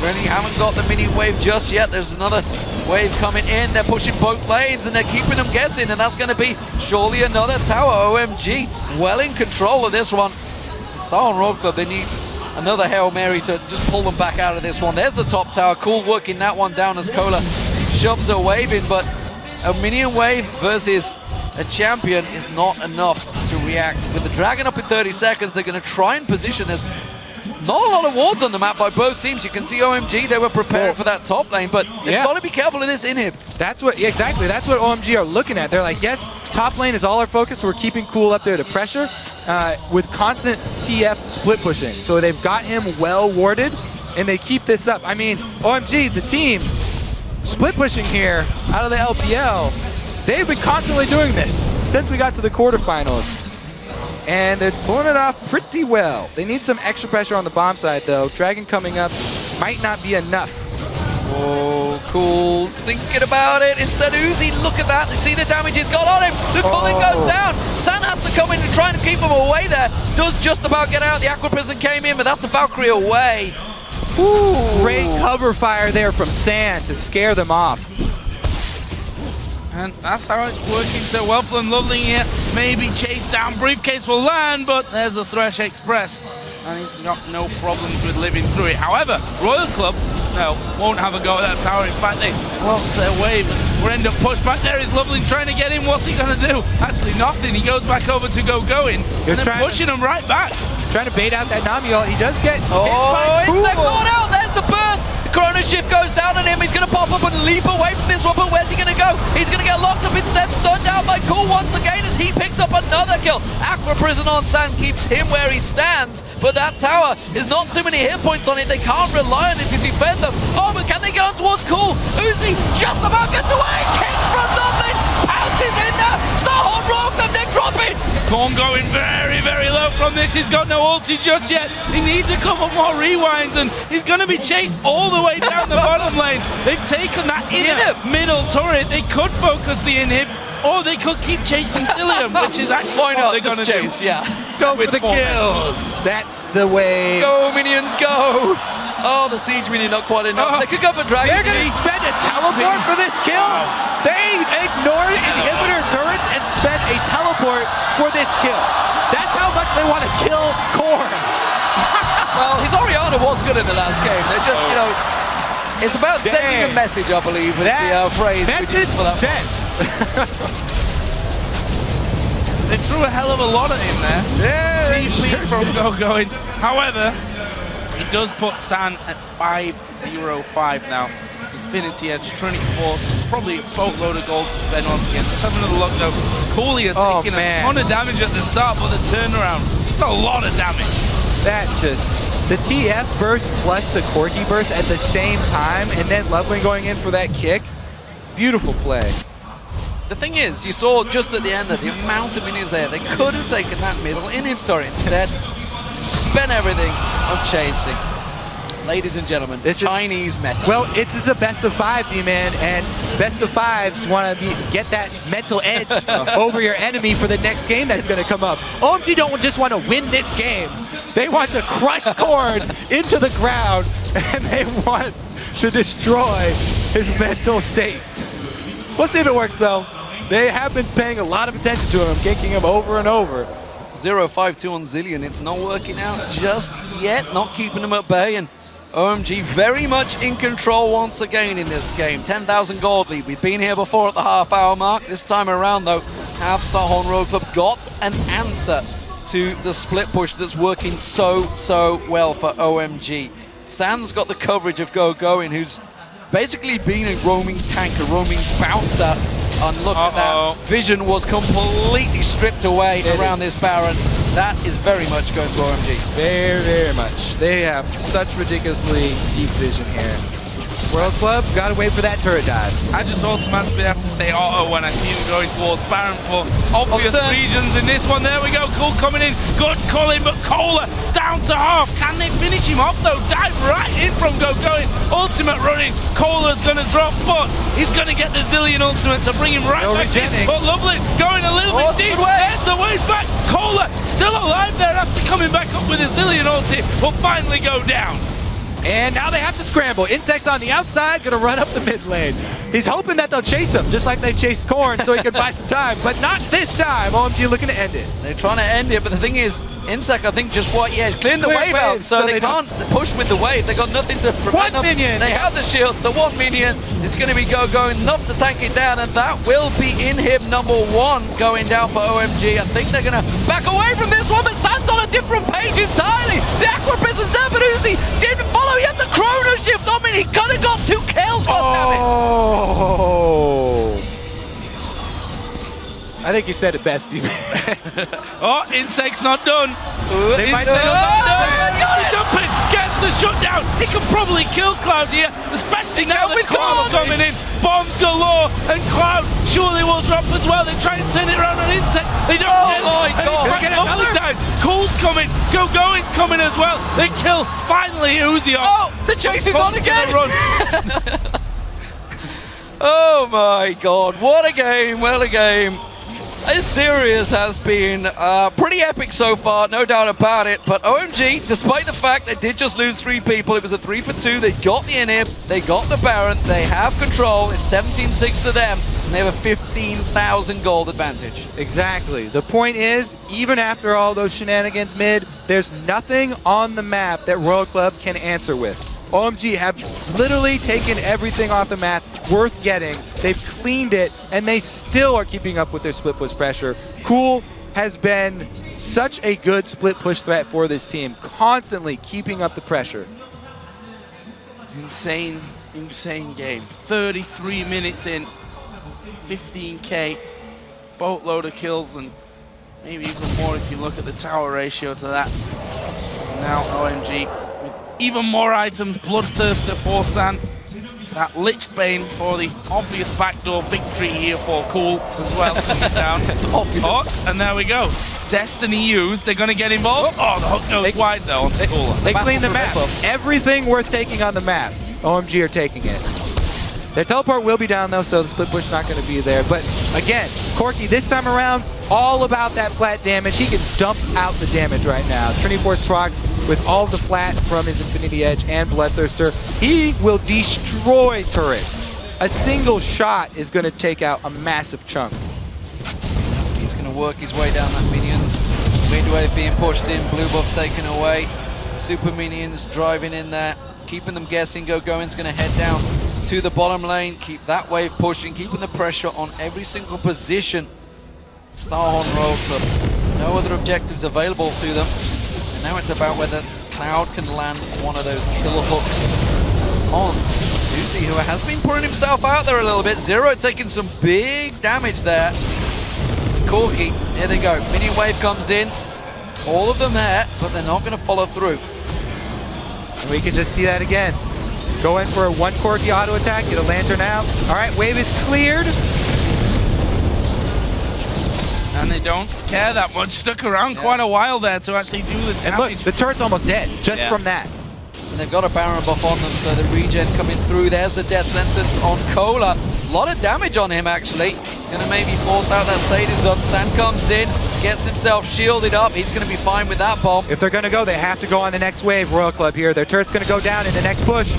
Really haven't got the mini wave just yet. There's another wave coming in. They're pushing both lanes, and they're keeping them guessing, and that's going to be surely another tower. OMG well in control of this one. Star and Rogue Club, they need another Hail Mary to just pull them back out of this one. There's the top tower. Cool working that one down as Cola shoves a wave in, but a minion wave versus a champion is not enough to react. With the Dragon up in 30 seconds, they're going to try and position. There's not a lot of wards on the map by both teams. You can see OMG, they were preparing for that top lane, but they've got to be careful of this inhib. That's what, exactly, that's what OMG are looking at. They're like, yes, top lane is all our focus, so we're keeping Cool up there to pressure with constant TF split pushing. So they've got him well warded, and they keep this up. I mean, OMG, the team, split pushing here out of the LPL. They've been constantly doing this since we got to the quarterfinals. And they're pulling it off pretty well. They need some extra pressure on the bomb side, though. Dragon coming up might not be enough. Oh, Cool's thinking about it. Instead, Uzi, look at that. They see the damage he's got on him. The culling goes down. San has to come in and try and keep him away there. Does just about get out. The Aqua Prison came in, but that's the Valkyrie away. Ooh, great cover fire there from San to scare them off. And that's how it's working so well for them. LoveLing here, maybe chase down. Briefcase will land, but there's a Thresh Express. And he's got no problems with living through it. However, Royal Club, no, won't have a go at that tower. In fact, they lost their wave. We'll end up pushed back. There is LoveLing trying to get in. What's he going to do? Actually, nothing. He goes back over to Gogoing. And then pushing him right back. Trying to bait out that Nami ult. He does get InSec caught out. There's the burst. The Chrono Shift goes down on him. He's going to pop up and leap away from this one, but where's he going to go? He's going to get locked up instead, stunned out by Cool once again as he picks up another kill. Aqua Prison on San keeps him where he stands, but that tower is not too many hit points on it. They can't rely on it to defend them. Oh, but can they get on towards Cool? Uzi just about gets away. Kick from LoveLing. Pounces in there. Starhorn rogues them. They're dropping. Korn going very, very low from this. He's got no ulti just yet. He needs a couple more rewinds, and he's going to be chased all the way down the bottom lane. They've taken that inner middle turret. They could focus the inhib, or they could keep chasing Dillium, which is actually Why not? what they're going to Just chase, do. yeah. go for the kills. That's the way. Go, minions, go. Oh, the siege minion not quite enough. They could go for Dragon. They're going to spend a teleport for this kill. They ignored inhibitor turrets and spent a teleport for this kill. That's how much they want to kill Korn. Well, his Oriana was good in the last game. They're just, you know, it's about sending a message, I believe, with the phrase we use for that. They threw a hell of a lot at him there. Yeah, Deep from Gogoing. However, he does put San at 5-0-5 now. Infinity Edge, Trinity Force, probably a boatload of gold to spend once again. Let's have another look though. Cooley is taking a ton of damage at the start, but the turnaround, it's a lot of damage. That just, the TF burst plus the Corki burst at the same time, and then LoveLing going in for that kick. Beautiful play. The thing is, you saw just at the end that the amount of minions there, they could have taken that middle inhibitor. Instead, spent everything on chasing. Ladies and gentlemen, this Chinese meta. Well, it's a best of 5, D-Man, and best of 5s want to get that mental edge over your enemy for the next game that's going to come up. OMG don't just want to win this game. They want to crush Korn into the ground, and they want to destroy his mental state. We'll see if it works, though. They have been paying a lot of attention to him, ganking him over and over. 0-5-2 on Zillion. It's not working out just yet, not keeping him at bay, and OMG very much in control once again in this game. 10,000 gold lead. We've been here before at the half-hour mark. This time around, though, have Starhorn Road Club got an answer to the split push that's working so well for OMG. San's got the coverage of Gogoing, who's basically been a roaming tank, a roaming bouncer. And look at that. Vision was completely stripped away around this Baron. That is very much going to OMG. Very much. They have such ridiculously deep vision here. World Club, gotta wait for that turret dive. I just automatically have to say auto when I see him going towards Baron for obvious reasons in this one. There we go, Cool coming in, good calling, but Kohler down to half. Can they finish him off though? Dive right in from Gogoing. Ultimate running, Kohler's gonna drop, but he's gonna get the Zillion ultimate to bring him right back in. But LoveLing going a little bit deep, there's the way back. Kohler still alive there after coming back up with a Zillion ulti, will finally go down. And now they have to scramble. InSec's on the outside, gonna run up the mid lane. He's hoping that they'll chase him, just like they chased Korn, so he can buy some time, but not this time. OMG looking to end it. They're trying to end it, but the thing is, InSec, I think, just cleared the wave out, so they can't push with the wave. They got nothing to prevent them. Minion. They have the shield. The one minion is going to be going enough to tank it down, and that will be inhib number 1 going down for OMG. I think they're going to back away from this one, but San's on a different page entirely. The Aqua Prison's there, but Uzi didn't follow. He had the Chrono Shift on me. He could have got 2 kills. Oh. I think you said it best, D. Oh, InSec's not done. They might say Jumping, gets the shutdown. He can probably kill Cloud here, especially now that Cloud's coming in. Bombs galore, and Cloud surely will drop as well. They try and turn it around on InSec. They don't get it. Down. Cool's coming. Gogoing's coming as well. They kill finally Uzi off. Oh, the chase is on again. Oh my god, what a game, what a game. This series has been pretty epic so far, no doubt about it, but OMG, despite the fact they did just lose 3 people, it was a 3-for-2, they got the inhib, they got the Baron, they have control, it's 17-6 to them, and they have a 15,000 gold advantage. Exactly. The point is, even after all those shenanigans mid, there's nothing on the map that Royal Club can answer with. OMG have literally taken everything off the map worth getting. They've cleaned it, and they still are keeping up with their split push pressure. Cool has been such a good split push threat for this team, constantly keeping up the pressure. Insane game. 33 minutes in, 15k, boatload of kills, and maybe even more if you look at the tower ratio to that. Now OMG with even more items, Bloodthirster for San. That Lich Bane for the obvious backdoor victory here for Cool as well. Down. Oh, and there we go. Destiny used. They're going to get involved. Oh, the hook goes wide though onto Cooler. They cleaned the map. Everything worth taking on the map, OMG are taking it. Their teleport will be down though, so the split push not going to be there. But again, Corki this time around, all about that flat damage. He can dump out the damage right now. Trinity Force procs with all of the flat from his Infinity Edge and Bloodthirster. He will destroy turrets. A single shot is going to take out a massive chunk. He's going to work his way down that minions. Midwave being pushed in, blue buff taken away. Super minions driving in there, keeping them guessing. Gogoing's going to head down to the bottom lane, keep that wave pushing, keeping the pressure on every single position. Starhorn Royal Club, no other objectives available to them. And now it's about whether Cloud can land one of those kill hooks on Uzi, who has been putting himself out there a little bit. Zero taking some big damage there. Corki, here they go. Minion wave comes in, all of them there, but they're not going to follow through. And we can just see that again. Go in for a 1 Corki auto attack, get a lantern out. All right, wave is cleared. And they don't care that much. Stuck around quite a while there to actually do the damage. And look, the turret's almost dead just from that. And they've got a Baron buff on them, so the regen coming through. There's the death sentence on Cola. A lot of damage on him, actually. Gonna maybe force out that Sadism. San comes in, gets himself shielded up. He's gonna be fine with that bomb. If they're gonna go, they have to go on the next wave, Royal Club here. Their turret's gonna go down in the next push.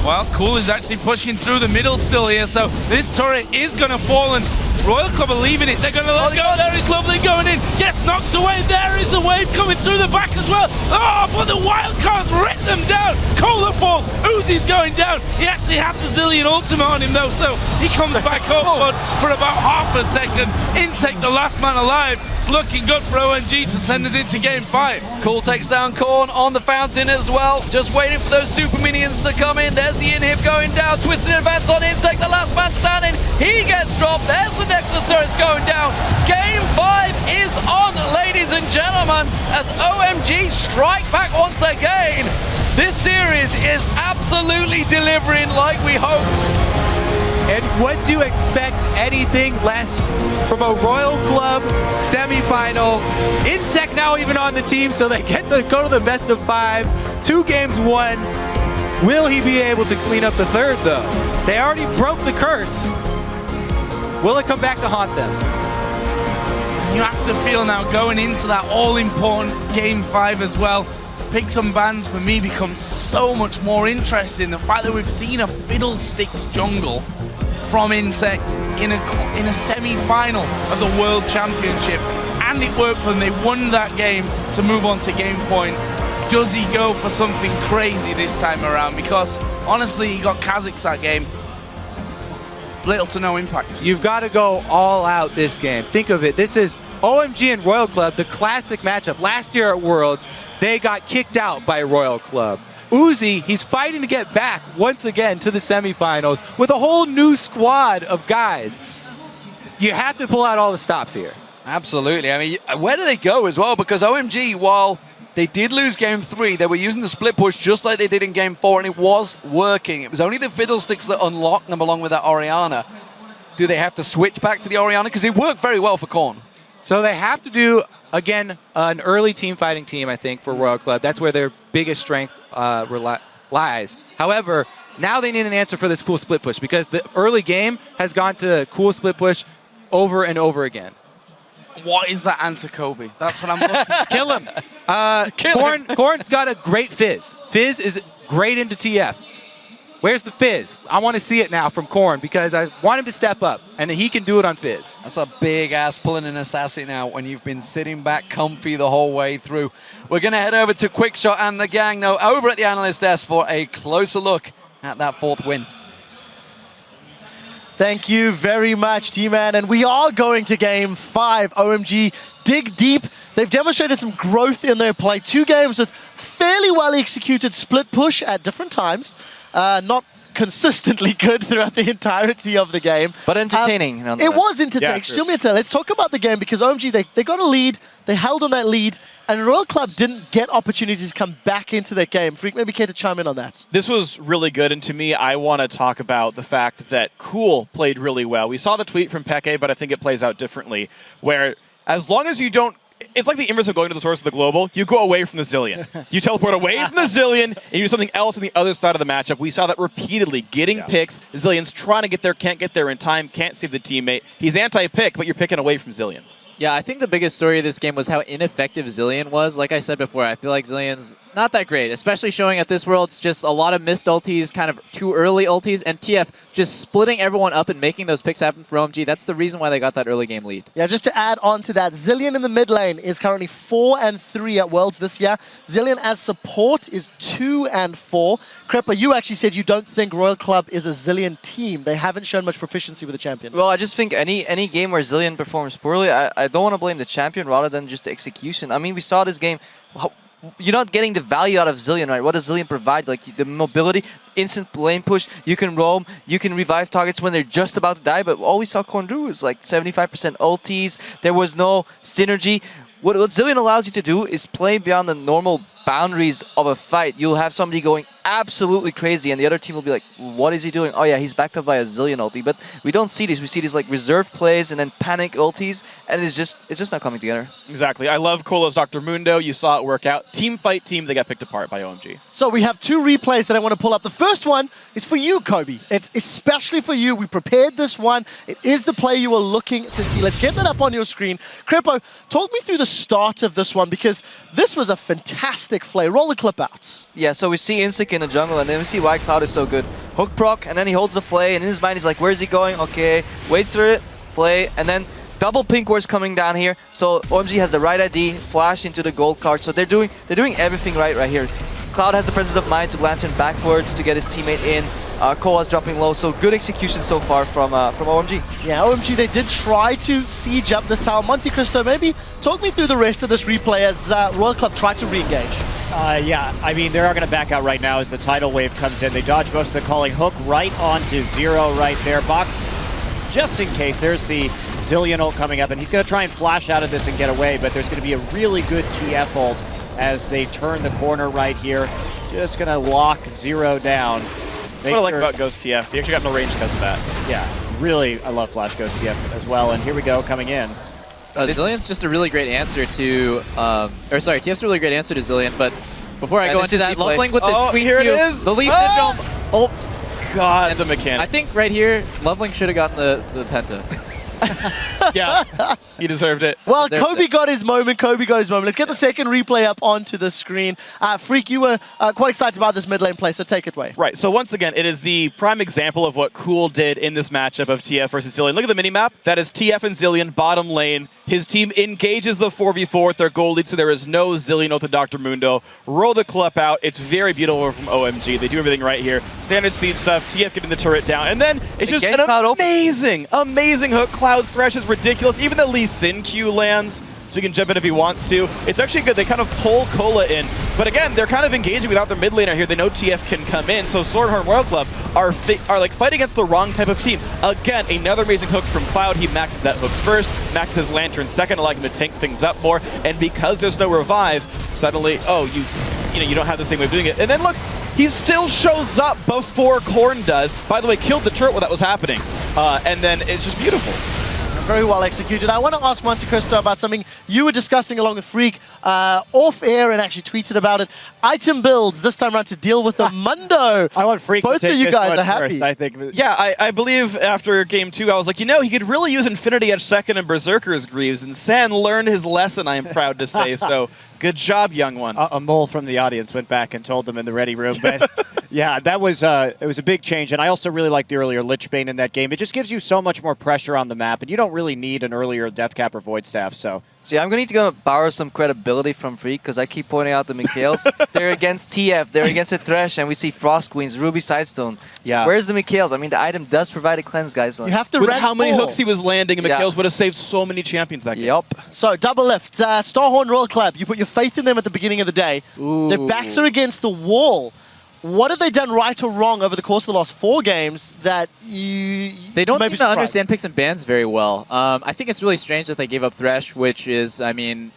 Well, Cool is actually pushing through the middle still here, so this turret is gonna fall, and Royal Club are leaving it. They're gonna let go. There is LoveLing going in. Gets knocked away. There is the wave coming through the back as well. Oh, but the wildcards rip them down. Cola falls. Uzi's going down. He actually had the Zillion ultimate on him though, so he comes back up but for about half a second. InSec, the last man alive. It's looking good for OMG to send us into game 5. Cool takes down Korn on the fountain as well. Just waiting for those super minions to come in. There's the inhib going down. Twisted advance on InSec, the last man standing. He gets dropped. There's the Nexus turret's going down. Game 5 is on, ladies and gentlemen, as OMG strike back once again. This series is absolutely delivering like we hoped. And would you expect anything less from a Royal Club semifinal? InSec now even on the team, so they get to go to the best of 5. 2 games won. Will he be able to clean up the third, though? They already broke the curse. Will it come back to haunt them? You have to feel now going into that all-important game 5 as well. Pick some bans for me becomes so much more interesting. The fact that we've seen a Fiddlesticks jungle from InSec in a semi-final of the World Championship, and it worked for them. They won that game to move on to game point. Does he go for something crazy this time around? Because honestly, he got Kazakhs that game. Little to no impact. You've got to go all out this game. Think of it. This is OMG and Royal Club, the classic matchup. Last year at Worlds, they got kicked out by Royal Club. Uzi, he's fighting to get back once again to the semifinals with a whole new squad of guys. You have to pull out all the stops here. Absolutely. I mean, where do they go as well? Because OMG, while they did lose game 3, they were using the split push just like they did in game 4, and it was working. It was only the Fiddlesticks that unlocked them along with that Orianna. Do they have to switch back to the Orianna? Because it worked very well for Korn. So they have to do, again, an early team fighting team, I think, for Royal Club. That's where their biggest strength lies. However, Now they need an answer for this cool split push because the early game has gone to cool split push over and over again. What is that answer, Kobe? That's what I'm looking for. Kill him. Corn's got a great Fizz. Fizz is great into TF. Where's the Fizz? I want to see it now from Corn because I want him to step up, and he can do it on Fizz. That's a big ass pulling an assassin out when you've been sitting back comfy the whole way through. We're going to head over to Quickshot and the gang now over at the analyst desk for a closer look at that 4th win. Thank you very much, T-Man. And we are going to game 5. OMG dig deep. They've demonstrated some growth in their play. 2 games with fairly well executed split push at different times. Not consistently good throughout the entirety of the game. But entertaining. It was entertaining, extremely entertaining. Let's talk about the game because OMG, they got a lead, they held on that lead, and Royal Club didn't get opportunities to come back into that game. Freak, maybe care to chime in on that. This was really good, and to me, I want to talk about the fact that Cool played really well. We saw the tweet from Peke, but I think it plays out differently, where as long as you don't it's like the inverse of going to the source of the global. You go away from the Zillion. You teleport away from the Zillion, and you do something else on the other side of the matchup. We saw that repeatedly. Getting picks, Zillion's trying to get there, can't get there in time, can't save the teammate. He's anti-pick, but you're picking away from Zillion. Yeah, I think the biggest story of this game was how ineffective Zillion was. Like I said before, I feel like Zillion's not that great, especially showing at this Worlds just a lot of missed ultis, kind of too early ultis, and TF just splitting everyone up and making those picks happen for OMG. That's the reason why they got that early game lead. Yeah, just to add on to that, Zillion in the mid lane is currently 4-3 at Worlds this year. Zillion as support is 2-4. Crepper, you actually said you don't think Royal Club is a Zillion team. They haven't shown much proficiency with the champion. Well, I just think any game where Zillion performs poorly, I don't want to blame the champion rather than just the execution. I mean, we saw this game. You're not getting the value out of Zillion, right? What does Zillion provide? Like the mobility, instant lane push, you can roam, you can revive targets when they're just about to die, but all we saw Korn do is like 75% ultis. There was no synergy. What Zillion allows you to do is play beyond the normal boundaries of a fight. You'll have somebody going absolutely crazy and the other team will be like, what is he doing? Oh yeah, he's backed up by a Zillion ulti. But we don't see these. We see these like reserve plays and then panic ultis, and it's just not coming together. Exactly. I love Colo's Dr. Mundo. You saw it work out. Team fight team, they got picked apart by OMG. So we have 2 replays that I want to pull up. The first one is for you, Kobe. It's especially for you. We prepared this one. It is the play you were looking to see. Let's get that up on your screen. Crepo, talk me through the start of this one because this was a fantastic play. Roll the clip out. Yeah, so we see InSec in the jungle, and then we see why Cloud is so good. Hook proc, and then he holds the flay, and in his mind he's like, where's he going? Okay, waits for it, flay, and then double pink ward's coming down here. So OMG has the right ID, flash into the gold card. So they're doing everything right here. Cloud has the presence of mind to lantern backwards to get his teammate in. Koa's dropping low, so good execution so far from OMG. Yeah, OMG, they did try to siege up this tower. Monte Cristo, maybe talk me through the rest of this replay as Royal Club tried to re-engage. Yeah, I mean, they're going to back out right now as the tidal wave comes in. They dodge most of the calling. Hook right onto Zero right there. Box, just in case, there's the Zillion ult coming up, and he's going to try and flash out of this and get away, but there's going to be a really good TF ult as they turn the corner right here. Just going to lock Zero down. What I like about Ghost TF, he actually got no range because of that. Yeah, really, I love Flash Ghost TF as well, and here we go, coming in. Zillion's just a really great answer to, TF's a really great answer to Zillion, but before I go into that, LoveLing with the sweet here view, it is. the Leaf Syndrome. Oh, God, the mechanic. I think right here, LoveLing should have gotten the Penta. Yeah, he deserved it. Well, Kobe got his moment. Let's get the second replay up onto the screen. Freak, you were quite excited about this mid lane play, so take it away. Right, so once again, it is the prime example of what Cool did in this matchup of TF versus Zillion. Look at the minimap. That is TF and Zillion, bottom lane. His team engages the 4v4 with their goal lead, so there is no Zillion ult to Dr. Mundo. Roll the clip out. It's very beautiful from OMG. They do everything right here. Standard siege stuff, TF getting the turret down, and then it's just an amazing hook. Cloud's thresh is ridiculous. Even the Lee Sin Q lands, so he can jump in if he wants to. It's actually good. They kind of pull Cola in. But again, they're kind of engaging without their mid laner here. They know TF can come in. So Swordhorn Royal Club are like fighting against the wrong type of team. Again, another amazing hook from Cloud. He maxes that hook first, maxes his lantern second, allowing him to tank things up more. And because there's no revive, suddenly, you don't have the same way of doing it. And then look, he still shows up before Korn does. By the way, killed the turret while that was happening. And then it's just beautiful. Very well executed. I want to ask Monte Cristo about something you were discussing along with Freak off air and actually tweeted about it. Item builds this time around to deal with the Mundo. I want Freak Both to take of you this guys one are happy. first, I think. Yeah, I believe after game 2, I was like, he could really use Infinity Edge second and Berserker's Greaves, and San learned his lesson, I am proud to say. So good job, young one. A mole from the audience went back and told them in the ready room. But yeah, that was it was a big change. And I also really liked the earlier Lich Bane in that game. It just gives you so much more pressure on the map, and you don't really need an earlier Deathcap or Void Staff. So See, I'm going to need to go borrow some credibility from Freak because I keep pointing out the Mikhails. They're against TF, they're against a Thresh, and we see Frost Queens, Ruby Sidestone. Yeah. Where's the Mikhails? I mean, the item does provide a cleanse, guys. You have to With rank how many 4. hooks he was landing, and Yeah. Mikhails would have saved so many champions that game. Yup. So, double lift. Starhorn Royal Club, you put your faith in them at the beginning of the day. Their backs are against the wall. What have they done right or wrong over the course of the last 4 games that They don't may seem be to surprised? understand picks and bans very well. I think it's really strange that they gave up Thresh, which is, I mean,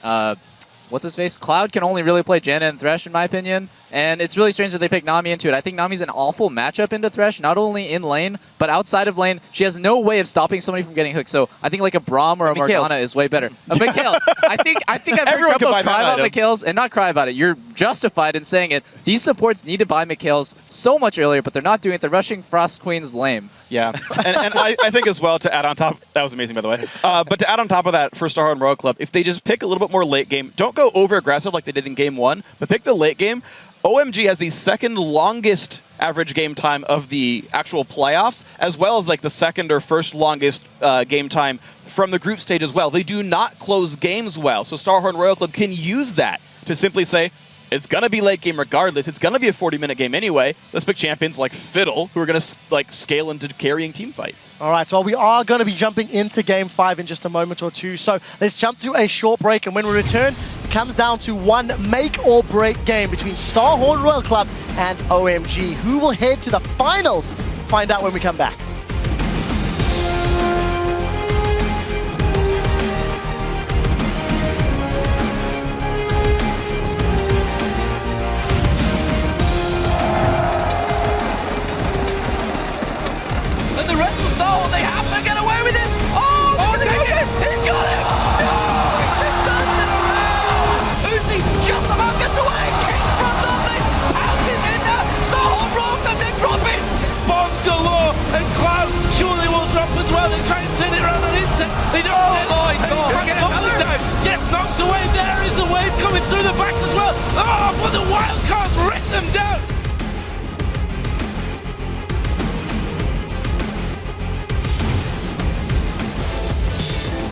what's his face? Cloud can only really play Jian and Thresh, in my opinion. And it's really strange that they picked Nami into it. I think Nami's an awful matchup into Thresh, not only in lane, but outside of lane. She has no way of stopping somebody from getting hooked. So I think like a Braum or a Mikhails. Morgana is way better. Mikhails. I think I've heard Everyone can Gumbo buy that cry about item. Mikhails and not cry about it. You're justified in saying it. These supports need to buy Mikhails so much earlier, but they're not doing it. They're rushing Frost Queen's lame. Yeah, and I think as well, to add on top, that was amazing, by the way, but to add on top of that, for Starhorn Royal Club, if they just pick a little bit more late game, don't go over-aggressive like they did in Game 1, but pick the late game. OMG has the second longest average game time of the actual playoffs, as well as like the second or first longest game time from the group stage as well. They do not close games well, so Starhorn Royal Club can use that to simply say, it's going to be late game regardless. It's going to be a 40-minute game anyway. Let's pick champions like Fiddle, who are going to like scale into carrying team fights. All right, well, we are going to be jumping into Game 5 in just a moment or two. So let's jump to a short break, and when we return, it comes down to one make-or-break game between Starhorn Royal Club and OMG. Who will head to the finals? Find out when we come back.